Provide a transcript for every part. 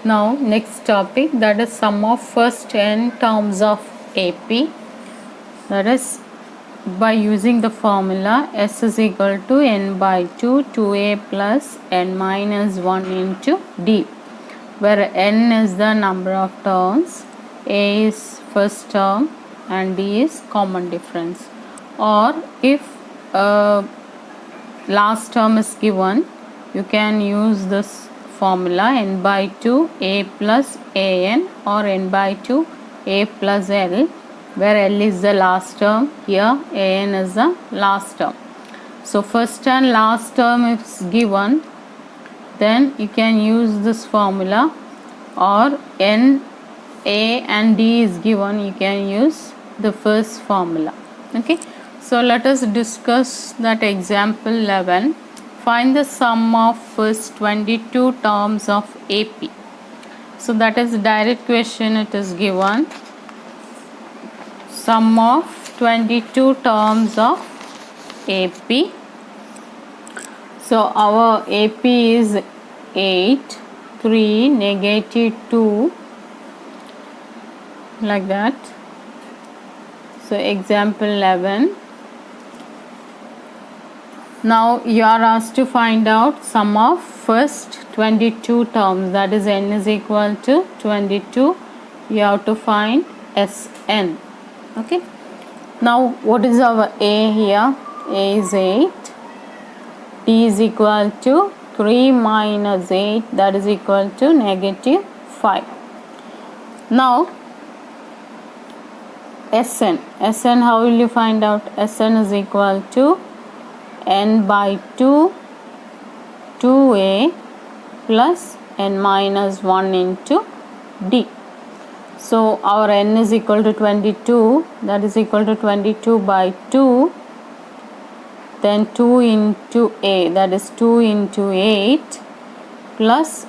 Now next topic, that is sum of first n terms of AP. That is by using the formula S is equal to n by 2 2a plus n minus 1 into D, where n is the number of terms, a is first term and D is common difference. Or if last term is given, you can use this formula n by 2 a plus an or n by 2 a plus l, where l is the last term, here an is the last term. So first and last term is given, then you can use this formula, or n, a and d is given, you can use the first formula. Okay, so let us discuss that example 11. Find the sum of first 22 terms of AP. So that is direct question, it is given sum of 22 terms of AP. So our AP is 8, 3, negative 2, like that. So example 11. Now you are asked to find out sum of first 22 terms, that is n is equal to 22. You have to find Sn. Okay. Now what is our A here? A is 8. D is equal to 3 minus 8, that is equal to negative 5. Now Sn. Sn, how will you find out? Sn is equal to n by 2 2a plus n minus 1 into D. So our n is equal to 22, that is equal to 22 by 2, then 2 into a, that is 2 into 8 plus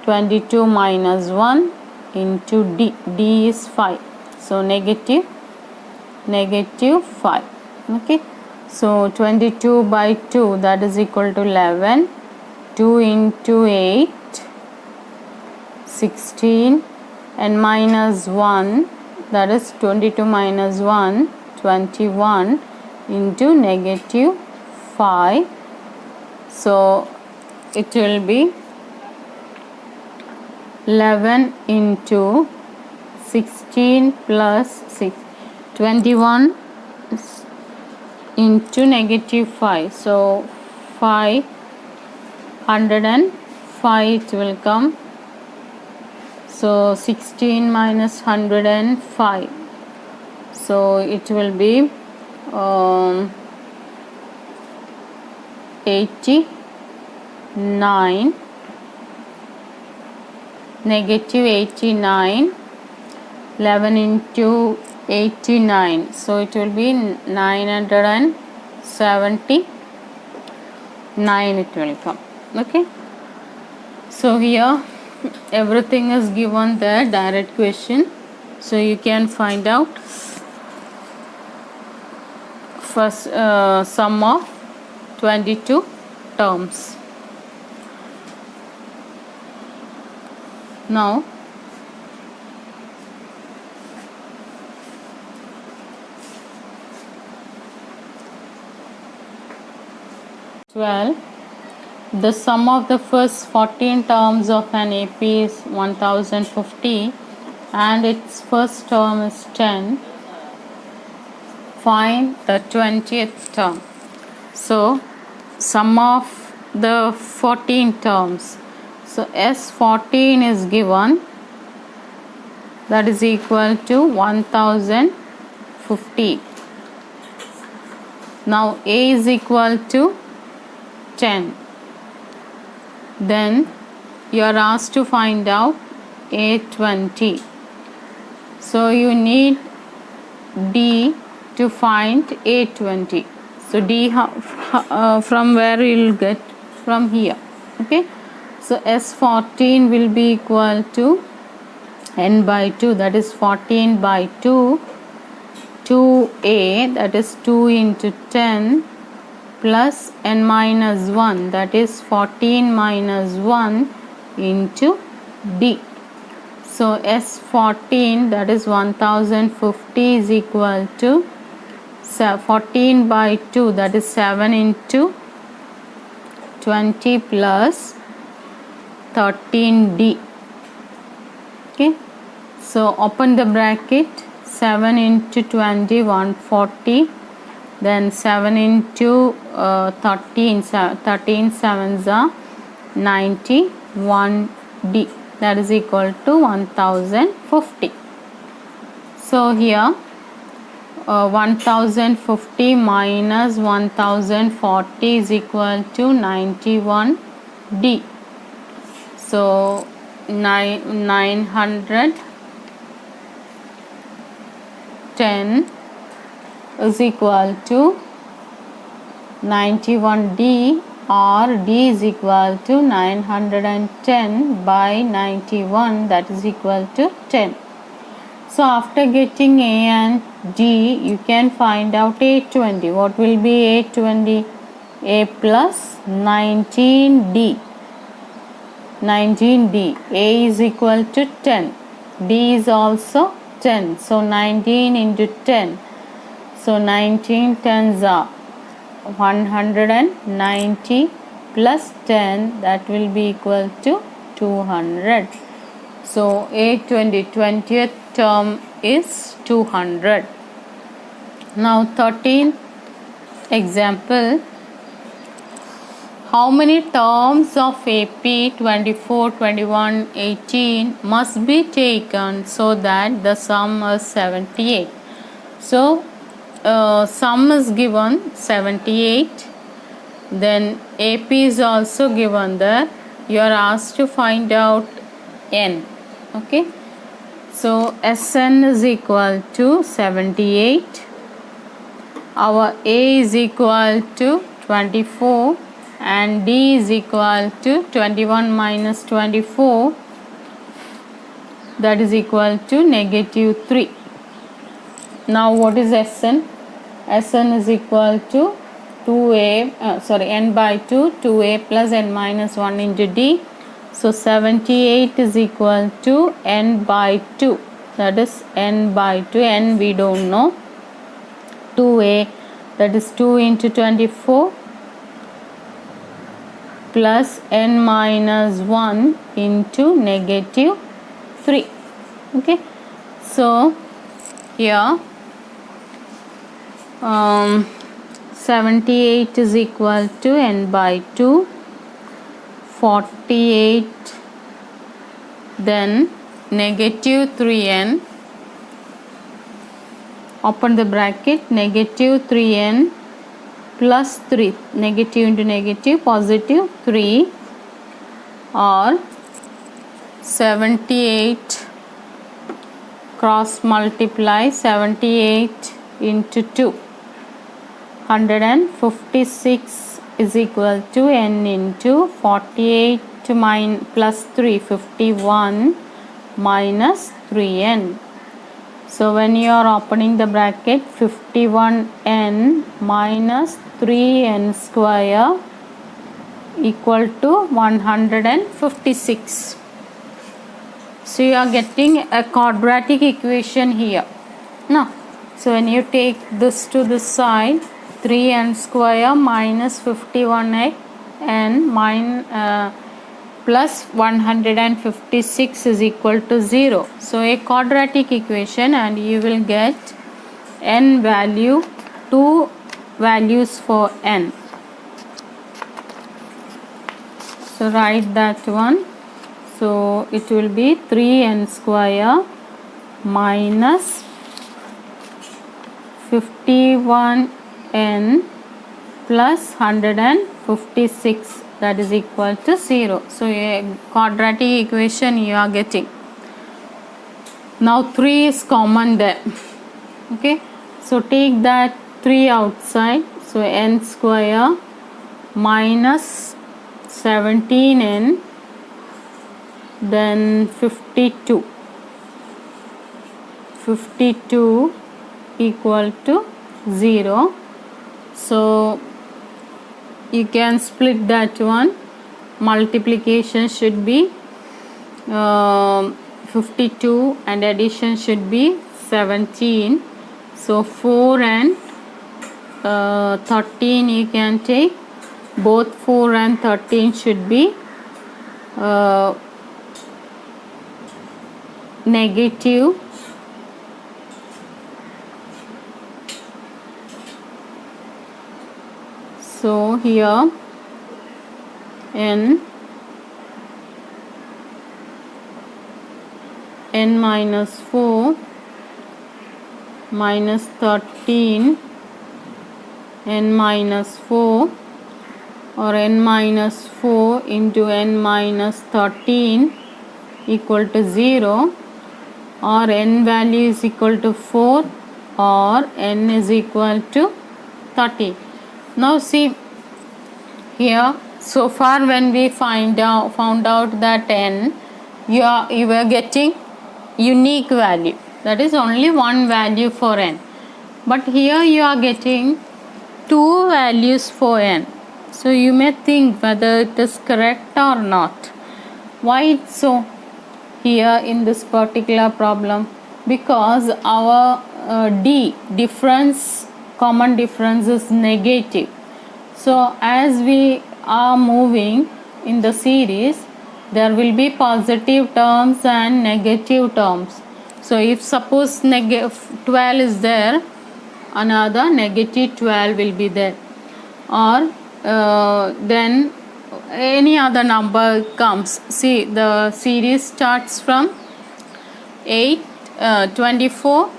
22 minus 1 into D. D is 5. So negative 5. Okay. So 22 by 2, that is equal to 11. 2 into 8, 16, and minus 1, that is 22 minus 1, 21 into negative 5. So it will be 11 into 16 plus 6, 21 into negative 5. So 505 it will come. So 16 minus 105. So it will be 89, negative 89. 11 into 89, so it will be 979 it will come. Okay, so here everything is given there, direct question, so you can find out first sum of 22 terms. Now the sum of the first 14 terms of an AP is 1050 and its first term is 10. Find the 20th term. So sum of the 14 terms. So S14 is given, that is equal to 1050. Now A is equal to 10. Then you are asked to find out A20. So you need D to find A20. So D from where you will get? From here. Okay. So S14 will be equal to n by 2, that is 14 by 2, 2a, that is 2 into 10, plus n minus 1, that is 14 minus 1 into D. So S14, that is 1050, is equal to 14 by 2, that is 7 into 20 plus 13D. Okay, so open the bracket, 7 into 20, 140, then 7 into 13 sevens are 91D, that is equal to 1050. So here 1050 minus 1040 is equal to 91D. So 910 is equal to 91D, or D is equal to 910 by 91, that is equal to 10. So after getting A and D, you can find out A20. What will be A20? A plus 19D. 19D. A is equal to 10. D is also 10. So 19 into 10. So 19 tens are 190 plus 10, that will be equal to 200. So A20, 20th term is 200. Now 13th example. How many terms of AP 24, 21, 18 must be taken so that the sum is 78? So sum is given 78, then AP is also given there. You are asked to find out N. Okay, so Sn is equal to 78, our A is equal to 24, and D is equal to 21 minus 24, that is equal to negative 3. Now what is Sn? Sn is equal to 2a, n by 2, 2a plus n minus 1 into D. So 78 is equal to n by 2, that is n by 2, n we don't know, 2a, that is 2 into 24 plus n minus 1 into negative 3. Okay, so here 78 is equal to n by 2, 48, then negative 3n, open the bracket, negative 3n plus 3, negative into negative, positive 3, or 78 cross multiply 78 into 2, 156 is equal to n into 48 plus 3, 51 minus 3n. So when you are opening the bracket, 51n minus 3n square equal to 156. So you are getting a quadratic equation here. Now, so when you take this to this side, 3n square minus 51n plus 156 is equal to 0. So a quadratic equation, and you will get n value, 2 values for n. So write that one. So it will be 3n square minus 51n plus 156, that is equal to 0. So a quadratic equation you are getting. Now 3 is common there. Okay, so take that 3 outside. So n square minus 17n, then 52 equal to 0. So you can split that one. Multiplication should be 52 and addition should be 17. So 4 and 13 you can take. Both 4 and 13 should be negative. So here n minus 4 minus 13 n minus 4 or n minus 4 into n minus 13 equal to 0, or n value is equal to 4 or n is equal to 30. Now see here, so far when we found out that n, you were getting unique value, that is only one value for n, but here you are getting two values for n. So you may think whether it is correct or not. Why it's so here in this particular problem? Because our common difference is negative. So as we are moving in the series, there will be positive terms and negative terms. So if suppose negative 12 is there, another negative 12 will be there, or then any other number comes. See, the series starts from 8, 24,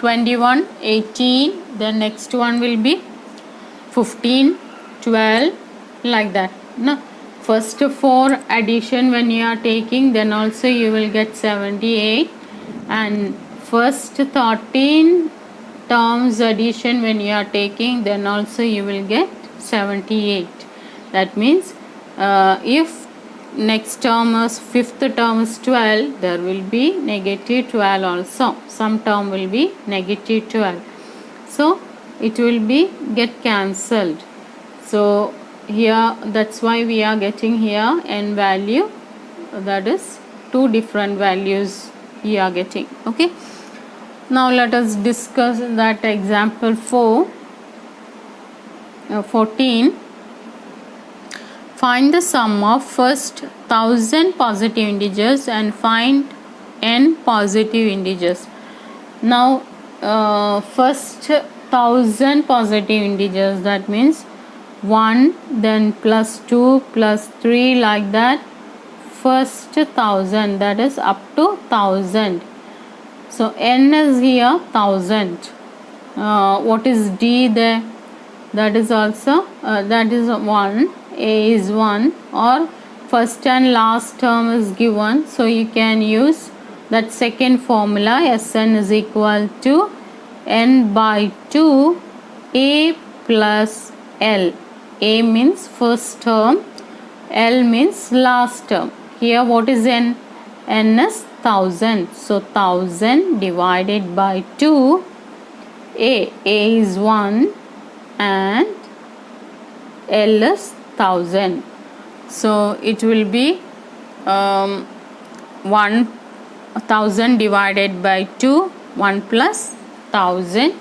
21, 18, the next one will be 15, 12, like that. No, first 4 addition when you are taking, then also you will get 78, and first 13 terms addition when you are taking, then also you will get 78. That means if next term is fifth term is 12, there will be negative 12 also. Some term will be negative 12. So it will be get cancelled. So here, that's why we are getting here n value, that is two different values we are getting. Okay. Now let us discuss that example 14. Find the sum of first 1000 positive integers and find n positive integers. Now first 1000 positive integers, that means 1, then plus 2, plus 3, like that. First 1000, that is up to 1000. So n is here 1000. What is d there? That is also that is 1. A is 1, or first and last term is given, so you can use that second formula. Sn is equal to n by 2 a plus l. A means first term, L means last term. Here what is n? N is 1000. So 1000 divided by 2. A is 1 and L is 1000. So it will be 1000 divided by 2, 1 plus 1000.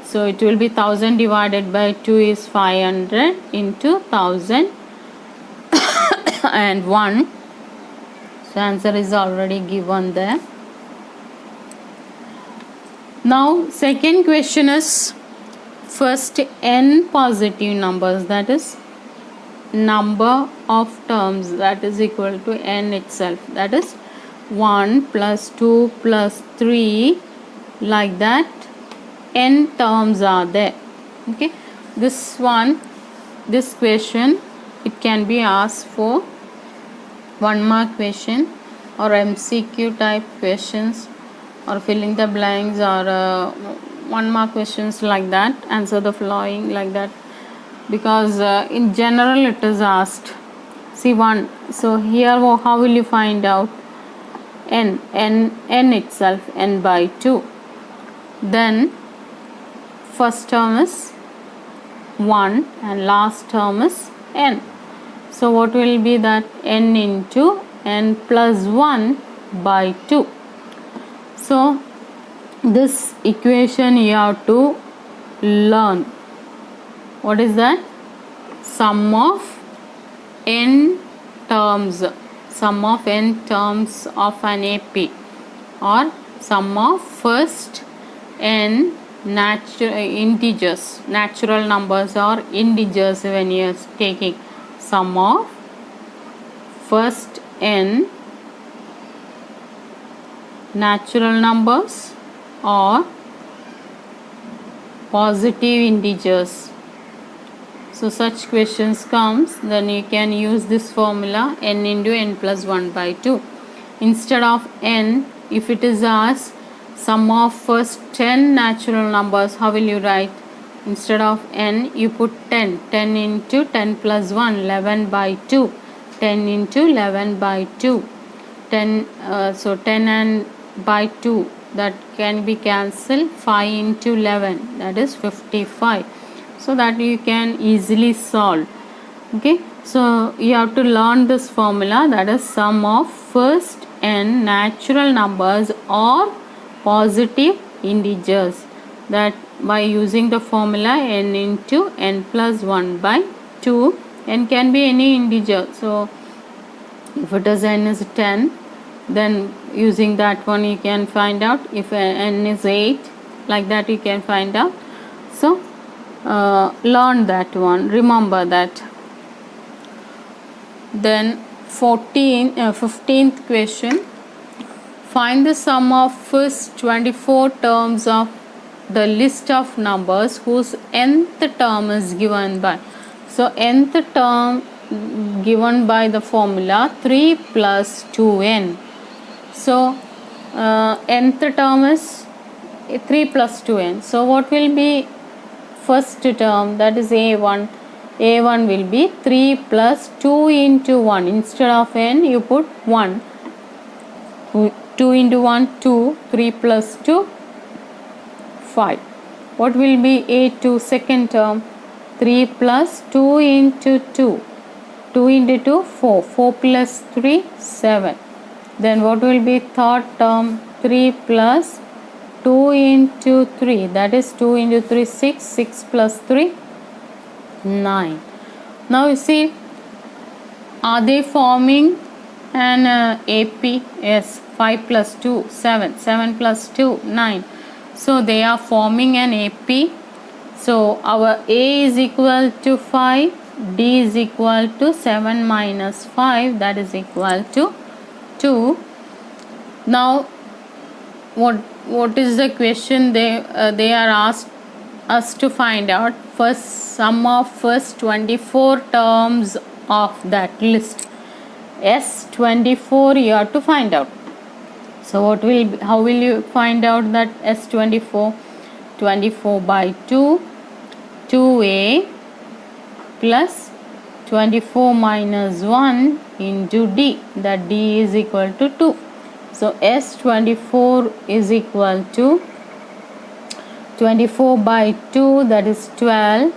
So it will be 1000 divided by 2 is 500 into 1000 and 1. So answer is already given there. Now second question is first n positive numbers, that is number of terms, that is equal to n itself, that is 1 plus 2 plus 3, like that. N terms are there. Okay, this question, it can be asked for 1 mark question or MCQ type questions, or filling the blanks, or 1 mark questions like that. Answer the following, like that, because in general it is asked. See 1. So here how will you find out? N itself, n by 2. Then first term is 1 and last term is n. So what will be that? N into n plus 1 by 2. So this equation you have to learn. What is that? Sum of n terms. Sum of n terms of an AP, or sum of first n integers, natural numbers or integers when you are taking sum of first n natural numbers or positive integers. So such questions comes, then you can use this formula n into n plus 1 by 2. Instead of n, if it is asked sum of first 10 natural numbers, how will you write? Instead of n, you put 10. 10 into 10 plus 1, 11 by 2. 10 into 11 by 2. 10, so 10 and by 2, that can be cancelled. 5 into 11, that is 55. So that you can easily solve. Okay, so you have to learn this formula, that is sum of first n natural numbers or positive integers, that by using the formula n into n plus 1 by 2, n can be any integer. So if it is n is 10, then using that one you can find out. If n is 8, like that you can find out. So learn that one, remember that. Then 15th question, find the sum of first 24 terms of the list of numbers whose nth term is given by. So nth term given by the formula 3 plus 2n. So nth term is 3 plus 2n. So what will be first term? That is a1. a1 will be 3 plus 2 into 1. Instead of n, you put 1. 2 into 1, 2. 3 plus 2, 5. What will be a2 second term? 3 plus 2 into 2. 2 into 2, 4. 4 plus 3, 7. Then what will be third term? 3 plus 2 into 3, that is 2 into 3, 6. 6 plus 3, 9. Now you see, are they forming an AP? Yes. 5 plus 2, 7. 7 plus 2, 9. So they are forming an AP. So our A is equal to 5, D is equal to 7 minus 5, that is equal to 2. Now what is the question they are asked us to find out? First sum of first 24 terms of that list. S24 you have to find out. So what will be, how will you find out that S24? 24 by 2, 2a plus 24 minus 1 into D, that D is equal to 2. So S24 is equal to 24 by 2, that is 12.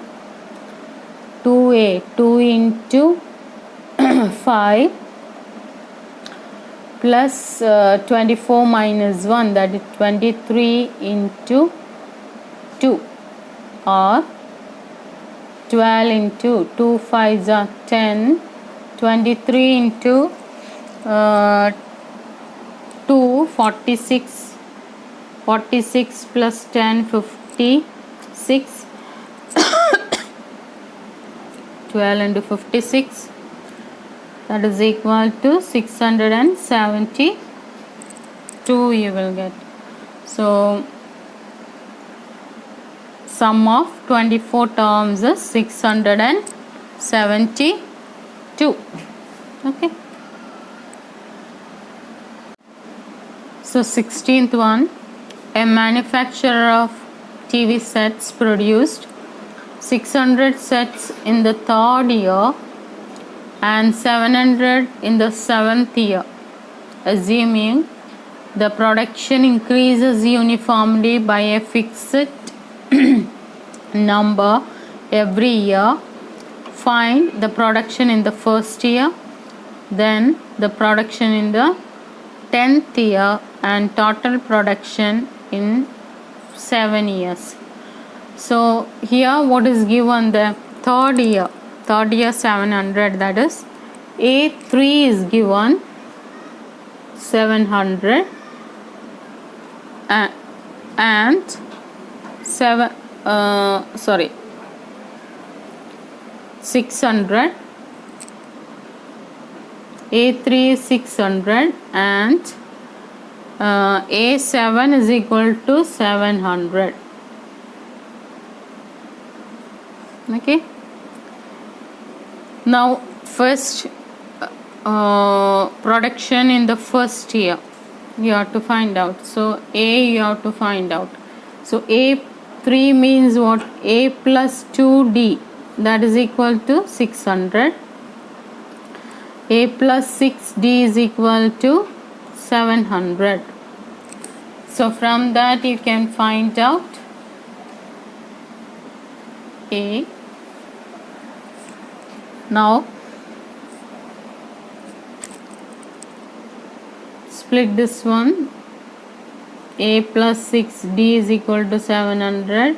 2a, 2 into 5 plus 24 minus 1, that is 23 into 2, or 12 into 2 5s are 10. 23 into 2, 46. 46 plus 10, 56. 12 into 56, that is equal to 672 you will get. So sum of 24 terms is 672. Okay. So 16th one, a manufacturer of TV sets produced 600 sets in the third year and 700 in the seventh year, assuming the production increases uniformly by a fixed number every year. Find the production in the first year, then the production in the 10th year and total production in 7 years. So here what is given, the third year 700, that is A3 is given 700 and 600. A3 is 600 and A7 is equal to 700. Okay. Now first production in the first year you have to find out. So A you have to find out. So A3 means what? A plus 2D, that is equal to 600. A plus 6D is equal to 700. So from that you can find out A. Now split this one. A plus 6D is equal to 700.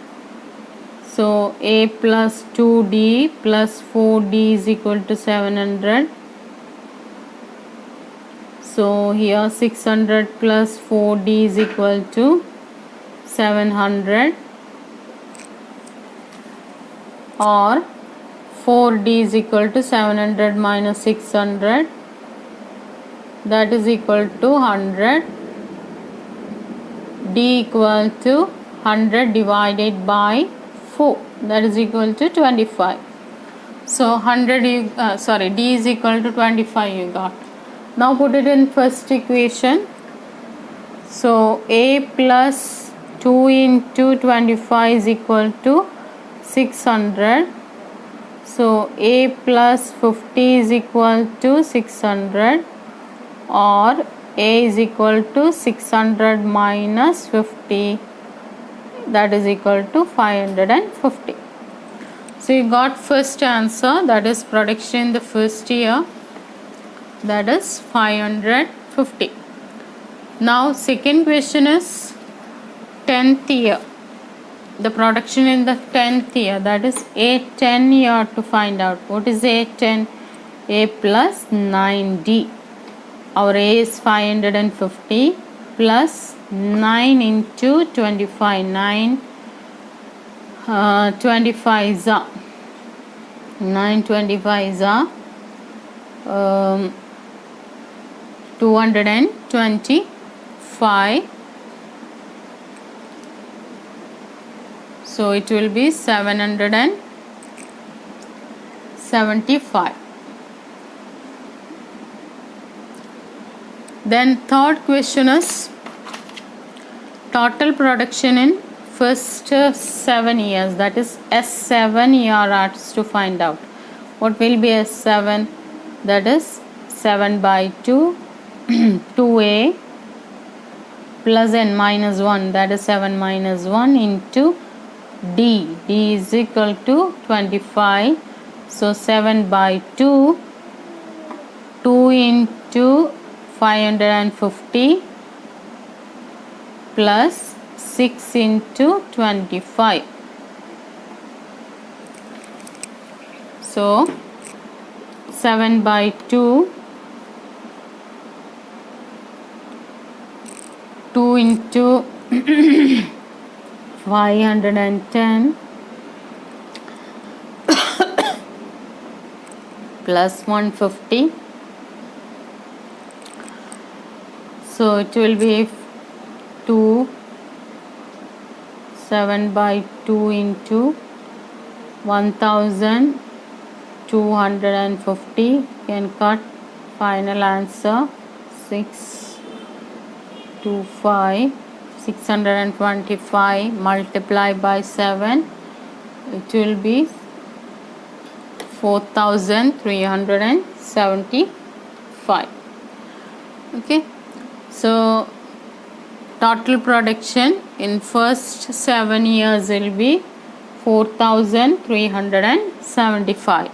So A plus 2D plus 4D is equal to 700. So here 600 plus 4D is equal to 700, or 4D is equal to 700 minus 600, that is equal to 100. D equal to 100 divided by 4, that is equal to 25. So 100 D is equal to 25 you got. Now put it in first equation. So A plus 2 into 25 is equal to 600. So A plus 50 is equal to 600, or A is equal to 600 minus 50, that is equal to 550. So you got first answer, that is production in the first year, that is 550. Now second question is 10th year, the production in the 10th year, that is A10 you have to find out. What is A10? A plus 9D. Our A is 550 plus 9 into 25. 9 25 are 9 25 are 225. So it will be 775. Then third question is total production in first 7 years, that is S7 you are asked to find out. What will be S7? That is 7 by 2 2A plus n minus 1, that is 7 minus 1 into D. D is equal to 25. So 7 by 2, 2 into 550 plus 6 into 25. So 7 by 2, 2 into 510 plus 150. So it will be 2, 7 by 2 into 1250, can cut, final answer 625 multiplied by 7, it will be 4375. Okay, so total production in first 7 years will be 4375.